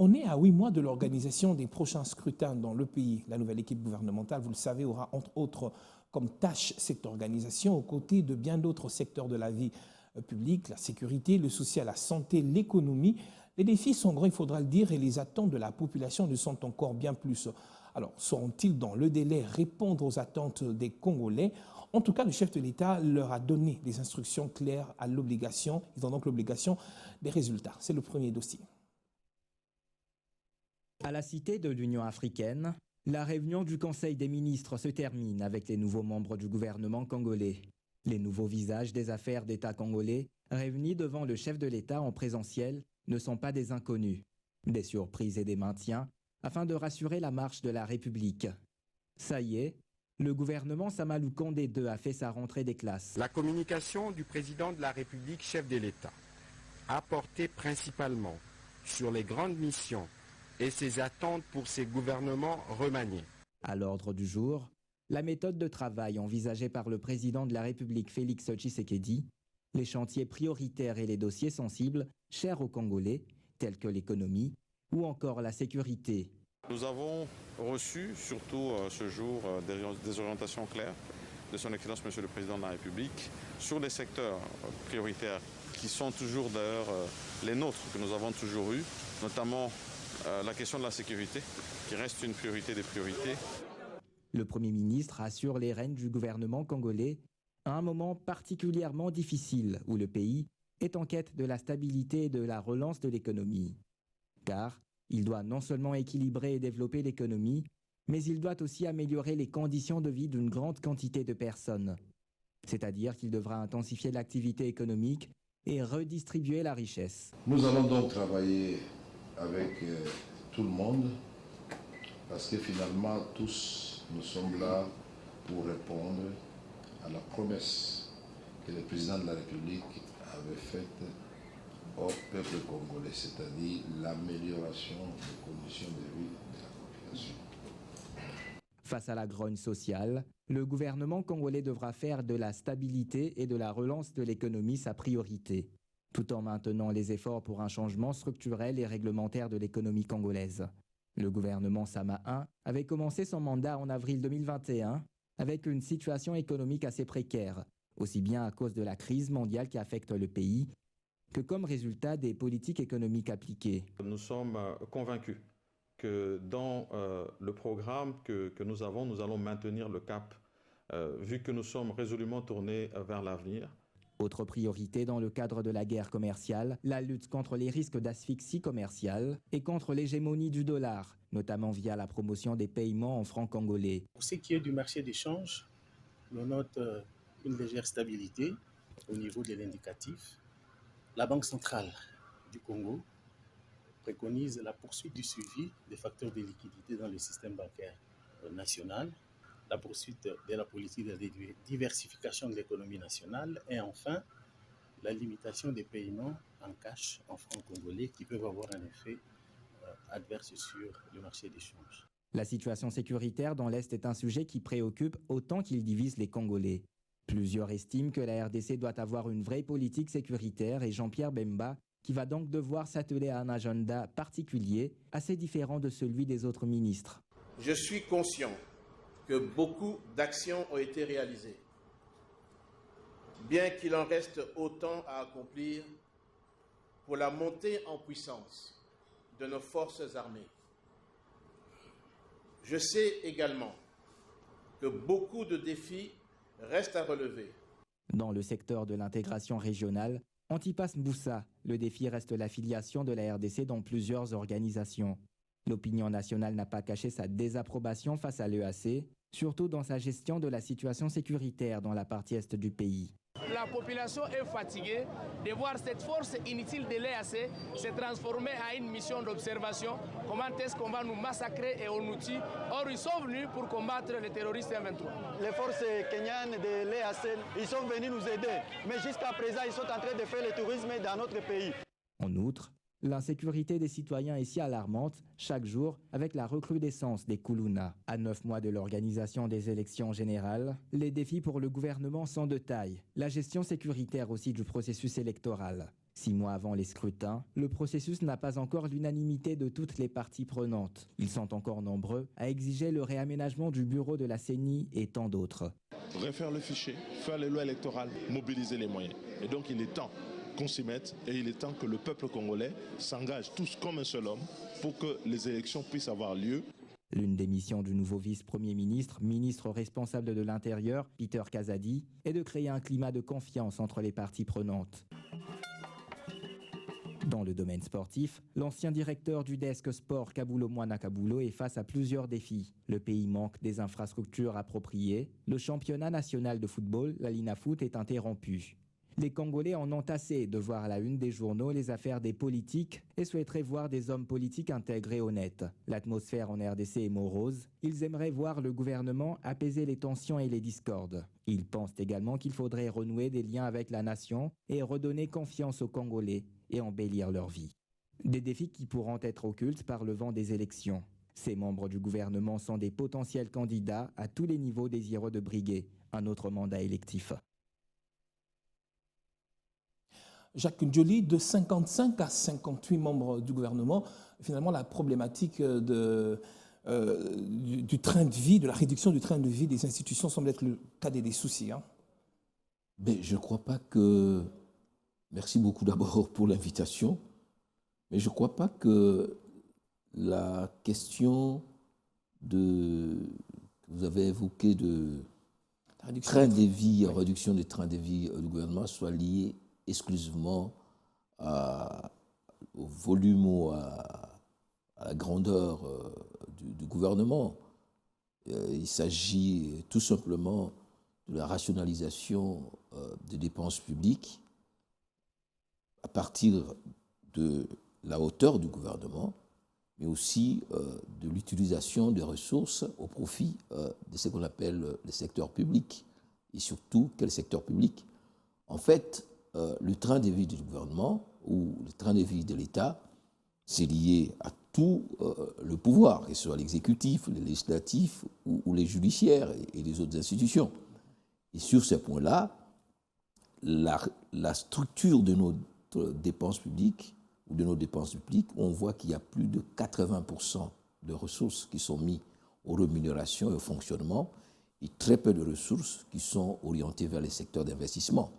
On est à 8 mois de l'organisation des prochains scrutins dans le pays. La nouvelle équipe gouvernementale, vous le savez, aura entre autres comme tâche cette organisation aux côtés de bien d'autres secteurs de la vie publique, la sécurité, le social, la santé, l'économie. Les défis sont grands, il faudra le dire, et les attentes de la population le sont encore bien plus. Alors, sauront-ils dans le délai répondre aux attentes des Congolais? En tout cas, le chef de l'État leur a donné des instructions claires à l'obligation. Ils ont donc l'obligation des résultats. C'est le premier dossier. À la Cité de l'Union africaine, la réunion du Conseil des ministres se termine avec les nouveaux membres du gouvernement congolais. Les nouveaux visages des affaires d'État congolais, réunis devant le chef de l'État en présentiel, ne sont pas des inconnus, des surprises et des maintiens, afin de rassurer la marche de la République. Ça y est, le gouvernement Samalou Kondé II a fait sa rentrée des classes. La communication du président de la République, chef de l'État, a porté principalement sur les grandes missions et ses attentes pour ces gouvernements remaniés. À l'ordre du jour, la méthode de travail envisagée par le président de la République Félix Tshisekedi, les chantiers prioritaires et les dossiers sensibles chers aux Congolais, tels que l'économie ou encore la sécurité. Nous avons reçu, surtout ce jour, des orientations claires de son Excellence Monsieur le Président de la République sur les secteurs prioritaires qui sont toujours d'ailleurs les nôtres, que nous avons toujours eus, notamment la question de la sécurité, qui reste une priorité des priorités. Le Premier ministre assure les rênes du gouvernement congolais à un moment particulièrement difficile où le pays est en quête de la stabilité et de la relance de l'économie. Car il doit non seulement équilibrer et développer l'économie, mais il doit aussi améliorer les conditions de vie d'une grande quantité de personnes. C'est-à-dire qu'il devra intensifier l'activité économique et redistribuer la richesse. Nous allons donc travailler avec tout le monde, parce que finalement, tous, nous sommes là pour répondre à la promesse que le président de la République avait faite au peuple congolais, c'est-à-dire l'amélioration des conditions de vie de la population. Face à la grogne sociale, le gouvernement congolais devra faire de la stabilité et de la relance de l'économie sa priorité, tout en maintenant les efforts pour un changement structurel et réglementaire de l'économie congolaise. Le gouvernement Sama I avait commencé son mandat en avril 2021 avec une situation économique assez précaire, aussi bien à cause de la crise mondiale qui affecte le pays que comme résultat des politiques économiques appliquées. Nous sommes convaincus que dans le programme que nous avons, nous allons maintenir le cap, vu que nous sommes résolument tournés vers l'avenir. Autre priorité dans le cadre de la guerre commerciale, la lutte contre les risques d'asphyxie commerciale et contre l'hégémonie du dollar, notamment via la promotion des paiements en francs congolais. Pour ce qui est du marché d'échange, on note une légère stabilité au niveau de l'indicatif. La Banque centrale du Congo préconise la poursuite du suivi des facteurs de liquidité dans le système bancaire national, la poursuite de la politique de diversification de l'économie nationale et enfin la limitation des paiements en cash en francs congolais qui peuvent avoir un effet adverse sur le marché d'échange. La situation sécuritaire dans l'Est est un sujet qui préoccupe autant qu'il divise les Congolais. Plusieurs estiment que la RDC doit avoir une vraie politique sécuritaire et Jean-Pierre Bemba qui va donc devoir s'atteler à un agenda particulier, assez différent de celui des autres ministres. Je suis conscient que beaucoup d'actions ont été réalisées, bien qu'il en reste autant à accomplir pour la montée en puissance de nos forces armées. Je sais également que beaucoup de défis restent à relever. Dans le secteur de l'intégration régionale, Antipas Mboussa, le défi reste l'affiliation de la RDC dans plusieurs organisations. L'opinion nationale n'a pas caché sa désapprobation face à l'EAC, surtout dans sa gestion de la situation sécuritaire dans la partie est du pays. La population est fatiguée de voir cette force inutile de l'EAC se transformer en une mission d'observation. Comment est-ce qu'on va nous massacrer et on nous tue? Or, ils sont venus pour combattre les terroristes M23. Les forces kenyanes de l'EAC, ils sont venus nous aider. Mais jusqu'à présent, ils sont en train de faire le tourisme dans notre pays. En outre, l'insécurité des citoyens est si alarmante chaque jour avec la recrudescence des Koulouna. À 9 mois de l'organisation des élections générales, les défis pour le gouvernement sont de taille. La gestion sécuritaire aussi du processus électoral. 6 mois avant les scrutins, le processus n'a pas encore l'unanimité de toutes les parties prenantes. Ils sont encore nombreux à exiger le réaménagement du bureau de la CENI et tant d'autres. Refaire le fichier, faire les lois électorales, mobiliser les moyens. Et donc il est temps qu'on s'y mette et il est temps que le peuple congolais s'engage tous comme un seul homme pour que les élections puissent avoir lieu. L'une des missions du nouveau vice-premier ministre, ministre responsable de l'Intérieur, Peter Kazadi, est de créer un climat de confiance entre les parties prenantes. Dans le domaine sportif, l'ancien directeur du desk sport Kabulo Mwana Kabulo est face à plusieurs défis. Le pays manque des infrastructures appropriées. Le championnat national de football, la Linafoot, est interrompu. Les Congolais en ont assez de voir à la une des journaux les affaires des politiques et souhaiteraient voir des hommes politiques intégrés honnêtes. L'atmosphère en RDC est morose. Ils aimeraient voir le gouvernement apaiser les tensions et les discordes. Ils pensent également qu'il faudrait renouer des liens avec la nation et redonner confiance aux Congolais et embellir leur vie. Des défis qui pourront être occultes par le vent des élections. Ces membres du gouvernement sont des potentiels candidats à tous les niveaux désireux de briguer un autre mandat électif. Jacques Ndjoli, de 55 à 58 membres du gouvernement, finalement la problématique du train de vie, de la réduction du train de vie des institutions semble être le cas des soucis. Hein. Mais je ne crois pas que... Merci beaucoup d'abord pour l'invitation, mais je ne crois pas que la question que vous avez évoquée de train de vie, réduction des trains de vie du gouvernement soit liée exclusivement au volume ou à la grandeur du gouvernement. Il s'agit tout simplement de la rationalisation des dépenses publiques à partir de la hauteur du gouvernement, mais aussi de l'utilisation des ressources au profit de ce qu'on appelle le secteur public. Et surtout, quel secteur public? En fait, le train de vie du gouvernement ou le train de vie de l'État, c'est lié à tout le pouvoir, que ce soit l'exécutif, le législatif ou les judiciaires et les autres institutions. Et sur ce point-là, la structure de nos dépenses publiques ou de nos dépenses publiques, on voit qu'il y a plus de 80% de ressources qui sont mises aux rémunérations et au fonctionnement et très peu de ressources qui sont orientées vers les secteurs d'investissement.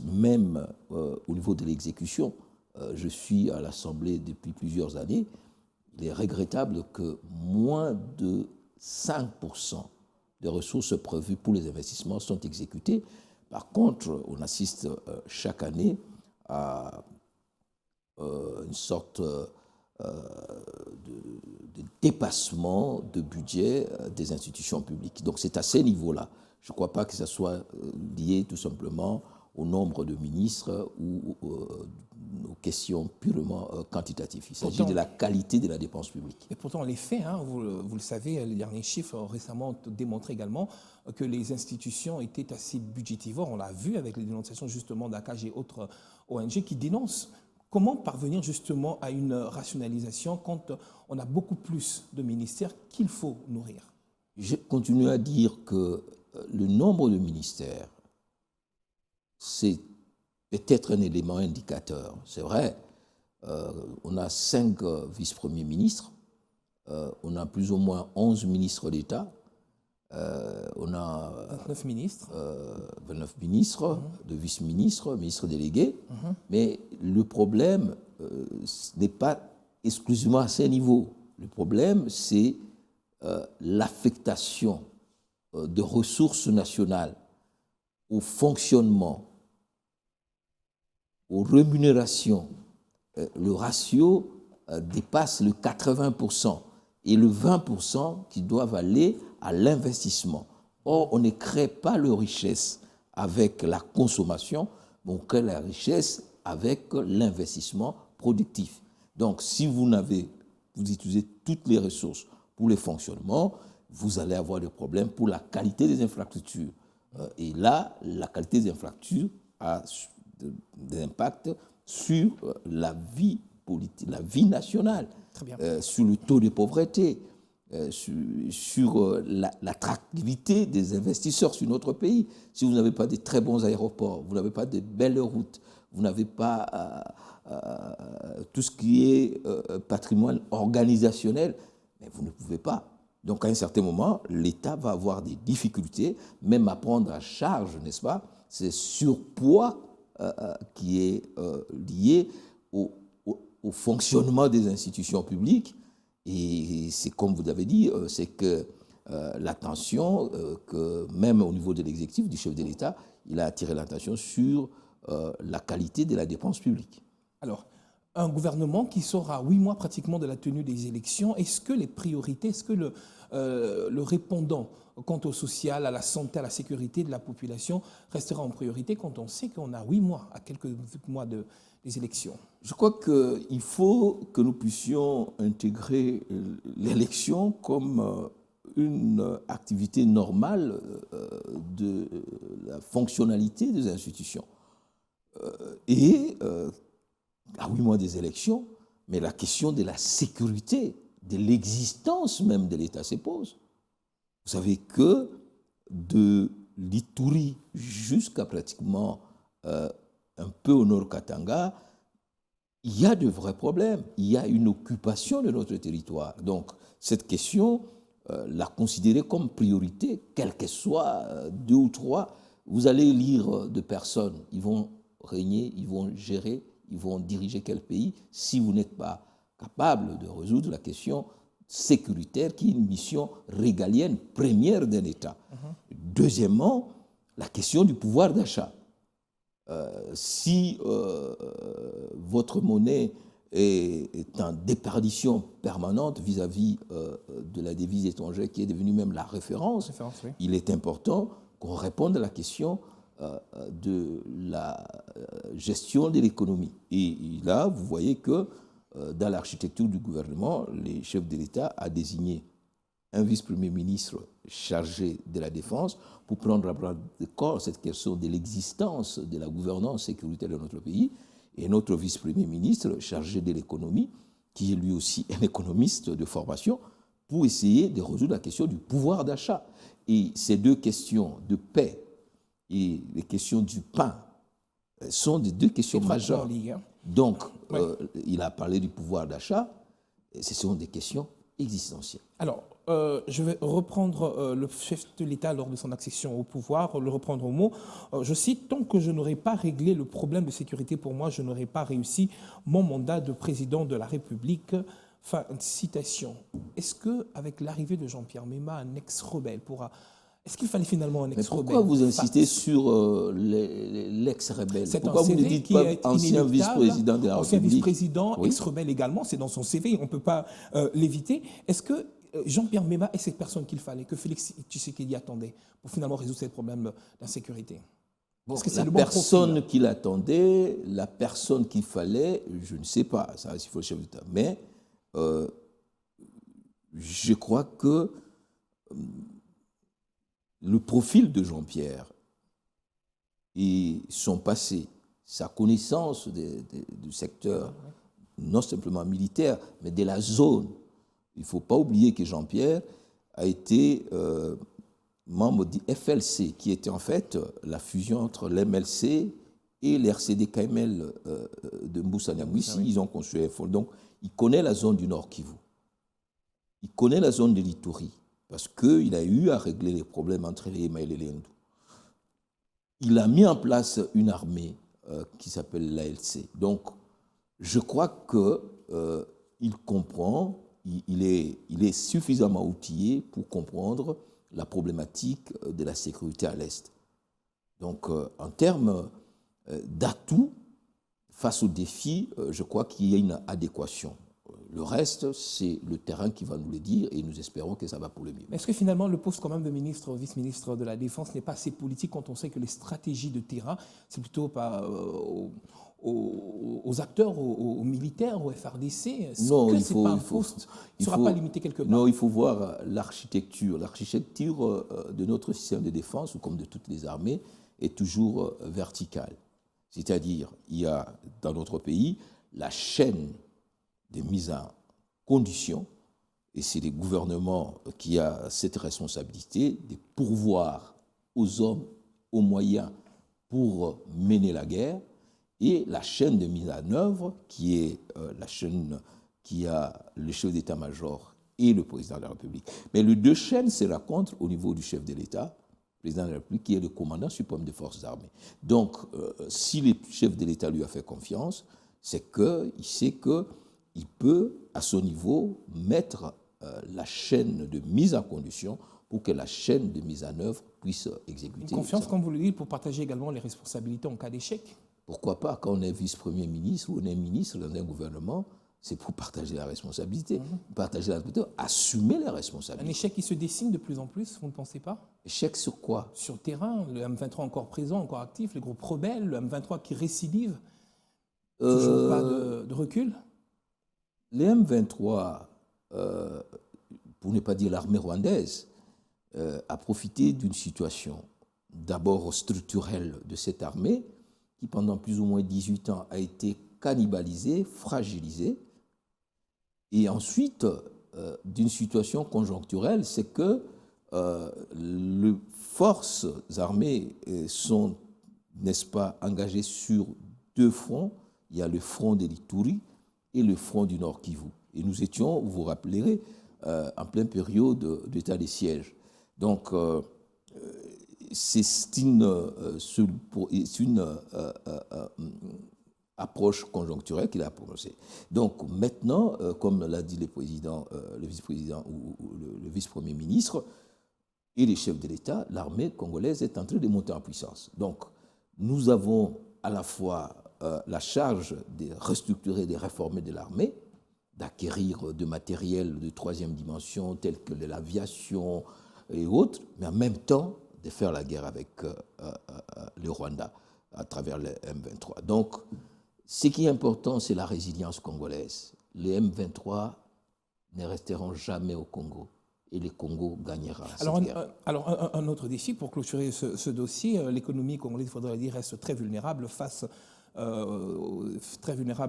Même au niveau de l'exécution, je suis à l'Assemblée depuis plusieurs années, il est regrettable que moins de 5% des ressources prévues pour les investissements sont exécutées. Par contre, on assiste chaque année à une sorte de dépassement de budget des institutions publiques. Donc c'est à ce niveau-là. Je ne crois pas que ça soit lié tout simplement au nombre de ministres ou aux questions purement quantitatives. Il s'agit de la qualité de la dépense publique. Et pourtant, les faits, hein, vous le savez, les derniers chiffres récemment démontré également que les institutions étaient assez budgétivores. On l'a vu avec les dénonciations justement d'ACAJ et autres ONG qui dénoncent. Comment parvenir justement à une rationalisation quand on a beaucoup plus de ministères qu'il faut nourrir? Je continue à dire que le nombre de ministères, c'est peut-être un élément indicateur. C'est vrai, on a 5 vice-premiers ministres, on a plus ou moins 11 ministres d'État, on a 29 ministres, 29 ministres, de vice-ministres, ministres délégués, mais le problème n'est pas exclusivement à ce niveau. Le problème, c'est l'affectation de ressources nationales au fonctionnement, aux rémunérations. Le ratio dépasse le 80% et le 20% qui doivent aller à l'investissement. Or, on ne crée pas la richesse avec la consommation, mais on crée la richesse avec l'investissement productif. Donc, si vous utilisez toutes les ressources pour le fonctionnement, vous allez avoir des problèmes pour la qualité des infrastructures. Et là, la qualité des infrastructures a des impacts sur la vie politique, la vie nationale, sur le taux de pauvreté, sur l'attractivité des investisseurs sur notre pays. Si vous n'avez pas de très bons aéroports, vous n'avez pas de belles routes, vous n'avez pas tout ce qui est patrimoine organisationnel, mais vous ne pouvez pas. Donc à un certain moment, l'État va avoir des difficultés, même à prendre à charge, n'est-ce pas, ces surpoids qui est lié au fonctionnement des institutions publiques. Et c'est comme vous l'avez dit, c'est que l'attention, que même au niveau de l'exécutif, du chef de l'État, il a attiré l'attention sur la qualité de la dépense publique. Alors, un gouvernement qui sort à 8 mois pratiquement de la tenue des élections, est-ce que les priorités, est-ce que le répondant quant au social, à la santé, à la sécurité de la population restera en priorité quand on sait qu'on a 8 mois, à quelques mois des élections? Je crois qu'il faut que nous puissions intégrer l'élection comme une activité normale de la fonctionnalité des institutions. Et à 8 mois des élections, mais la question de la sécurité, de l'existence même de l'État se pose. Vous savez que de l'Ituri jusqu'à pratiquement un peu au nord Katanga, il y a de vrais problèmes. Il y a une occupation de notre territoire. Donc, cette question, la considérer comme priorité, quel que soit 2 ou 3, vous allez lire de personnes. Ils vont régner, ils vont gérer, ils vont diriger quel pays si vous n'êtes pas capable de résoudre la question sécuritaire qui est une mission régalienne première d'un État. Deuxièmement, la question du pouvoir d'achat. Si votre monnaie est en déperdition permanente vis-à-vis de la devise étrangère qui est devenue même la référence, oui. Il est important qu'on réponde à la question de la gestion de l'économie. Et là, vous voyez que dans l'architecture du gouvernement, les chefs de l'État a désigné un vice-premier ministre chargé de la défense pour prendre à bras le corps cette question de l'existence de la gouvernance sécuritaire de notre pays, et notre vice-premier ministre chargé de l'économie, qui est lui aussi un économiste de formation, pour essayer de résoudre la question du pouvoir d'achat. Et ces deux questions de paix et les questions du pain sont des deux questions majeures. Donc, il a parlé du pouvoir d'achat, et ce sont des questions existentielles. Alors, je vais reprendre le chef de l'État lors de son accession au pouvoir, le reprendre au mot. Je cite, « Tant que je n'aurai pas réglé le problème de sécurité, pour moi, je n'aurai pas réussi mon mandat de président de la République. » Fin de citation. Est-ce qu'avec l'arrivée de Jean-Pierre Mema, un ex-rebelle pourra... Est-ce qu'il fallait finalement un ex-rebelle? Pourquoi vous insistez sur l'ex-rebelle? Pourquoi vous ne dites pas ancien vice-président de la République? Ancien vice-président, oui. Ex-rebelle également, c'est dans son CV, on ne peut pas l'éviter. Est-ce que Jean-Pierre Mema est cette personne qu'il fallait, que Félix Tshisekedi attendait pour finalement résoudre ce problème d'insécurité? Bon, la personne qu'il attendait, la personne qu'il fallait, je ne sais pas, ça il faut le chef d'État. Mais je crois que le profil de Jean-Pierre et son passé, sa connaissance du secteur, non simplement militaire, mais de la zone. Il ne faut pas oublier que Jean-Pierre a été membre du FLC, qui était en fait la fusion entre l'MLC et l'RCD-KML de Moussa Nyamwisi. Ah oui. Ils ont construit un fond. Donc, il connaît la zone du Nord Kivu. Il connaît la zone de l'Ituri, parce qu'il a eu à régler les problèmes entre les Ema et les Lendu. Il a mis en place une armée qui s'appelle l'ALC. Donc, je crois qu'il comprend, il est suffisamment outillé pour comprendre la problématique de la sécurité à l'Est. Donc, en termes d'atouts face aux défis, je crois qu'il y a une adéquation. Le reste, c'est le terrain qui va nous le dire et nous espérons que ça va pour le mieux. Est-ce que finalement le poste quand même de ministre, vice-ministre de la Défense n'est pas assez politique quand on sait que les stratégies de terrain, c'est plutôt pas aux acteurs, aux militaires, aux FRDC? Non, il faut, ne sera pas limité quelque part? Non, il faut voir l'architecture. L'architecture de notre système de défense, ou comme de toutes les armées, est toujours verticale. C'est-à-dire, il y a dans notre pays la chaîne des mises en condition, et c'est le gouvernement qui a cette responsabilité de pourvoir aux hommes, aux moyens pour mener la guerre. et la chaîne de mise en œuvre, qui est la chaîne qui a le chef d'état-major et le président de la République. Mais les deux chaînes se rencontrent au niveau du chef de l'État, président de la République, qui est le commandant suprême des forces armées. Donc, si le chef de l'État lui a fait confiance, c'est qu'il sait qu'il peut, à son niveau, mettre la chaîne de mise en condition pour que la chaîne de mise en œuvre puisse exécuter. Une confiance, comme vous le dites, pour partager également les responsabilités en cas d'échec. Pourquoi pas, quand on est vice-premier ministre ou on est ministre dans un gouvernement, c'est pour partager la responsabilité. Partager la responsabilité, assumer les responsabilités. Un échec qui se dessine de plus en plus, vous ne pensez pas? Échec sur quoi? Sur le terrain, le M23 encore présent, encore actif, les groupes rebelles, le M23 qui récidive. Toujours pas de recul? Les M23, pour ne pas dire l'armée rwandaise, a profité d'une situation d'abord structurelle de cette armée qui pendant plus ou moins 18 ans a été cannibalisée, fragilisée, et ensuite d'une situation conjoncturelle, c'est que les forces armées sont, n'est-ce pas, engagées sur deux fronts. Il y a le front de l'Ituri et le front du Nord Kivu. Et nous étions, vous vous rappellerez, en pleine période d'état de siège. Donc, c'est une approche conjoncturelle qu'il a prononcée. Donc maintenant, comme l'a dit le président, le vice-président ou le vice-premier ministre et les chefs de l'État, l'armée congolaise est en train de monter en puissance. Donc nous avons à la fois la charge de restructurer, de réformer de l'armée, d'acquérir de matériel de troisième dimension tel que l'aviation et autres, mais en même temps de faire la guerre avec le Rwanda à travers le M23. Donc, ce qui est important, c'est la résilience congolaise. Les M23 ne resteront jamais au Congo et le Congo gagnera cette guerre. Alors, un autre défi pour clôturer ce dossier, l'économie congolaise, il faudrait dire, reste très vulnérable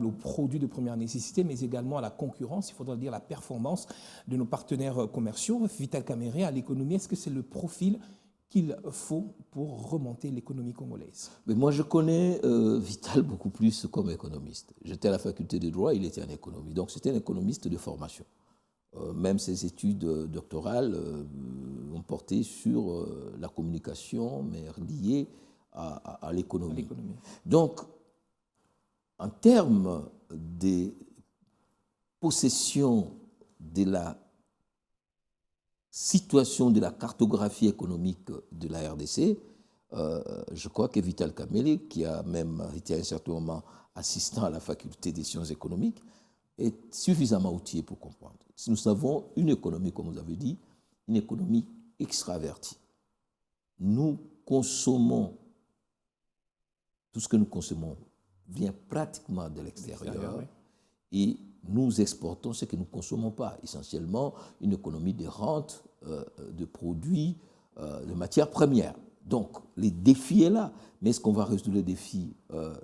aux produits de première nécessité, mais également à la concurrence, il faudrait dire la performance de nos partenaires commerciaux. Vital Kamerhe, à l'économie, est-ce que c'est le profil qu'il faut pour remonter l'économie congolaise? Mais moi, je connais Vital beaucoup plus comme économiste. J'étais à la faculté de droit, il était en économie. Donc, c'était un économiste de formation. Même ses études doctorales ont porté sur la communication, mais liées à l'économie. Donc, en termes de possession de la situation de la cartographie économique de la RDC, je crois que Vital Kamerhe, qui a même été à un certain moment assistant à la faculté des sciences économiques, est suffisamment outillé pour comprendre. Si nous avons une économie, comme vous avez dit, une économie extravertie. Nous consommons, tout ce que nous consommons vient pratiquement de l'extérieur, oui. Et nous exportons ce que nous ne consommons pas, essentiellement une économie de rente, de produits, de matières premières. Donc, le défi est là. Mais est-ce qu'on va résoudre le défi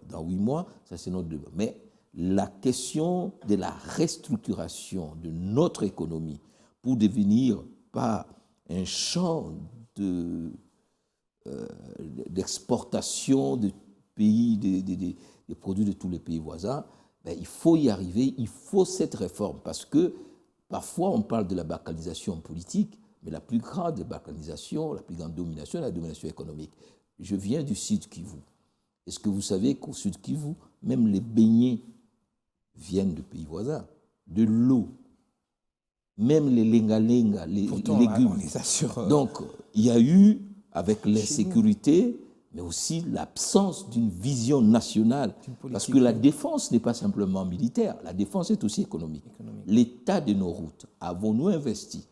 dans 8 mois? Ça, c'est notre débat. Mais la question de la restructuration de notre économie pour devenir pas un champ d'exportation de pays, des produits de tous les pays voisins, ben, il faut y arriver, il faut cette réforme, parce que parfois on parle de la balkanisation politique, mais la plus grande balkanisation, la plus grande domination est la domination économique. Je viens du Sud Kivu. Est-ce que vous savez qu'au Sud Kivu, même les beignets viennent de pays voisins, de l'eau, même les lenga-lenga, les légumes. On les assure, donc il y a eu, avec l'insécurité, mais aussi l'absence d'une vision nationale. Parce que la défense n'est pas simplement militaire, la défense est aussi économique. L'état de nos routes, avons-nous investi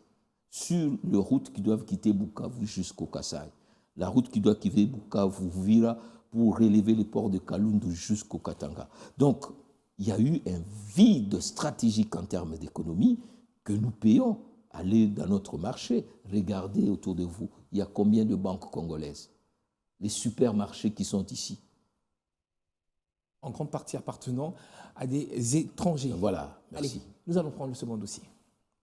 sur les routes qui doivent quitter Bukavu jusqu'au Kasaï, la route qui doit quitter Bukavu-Vira pour relever les ports de Kalundu jusqu'au Katanga. Donc, il y a eu un vide stratégique en termes d'économie que nous payons. Allez dans notre marché, regardez autour de vous, il y a combien de banques congolaises? Les supermarchés qui sont ici. En grande partie appartenant à des étrangers. Voilà, merci. Allez, nous allons prendre le second dossier.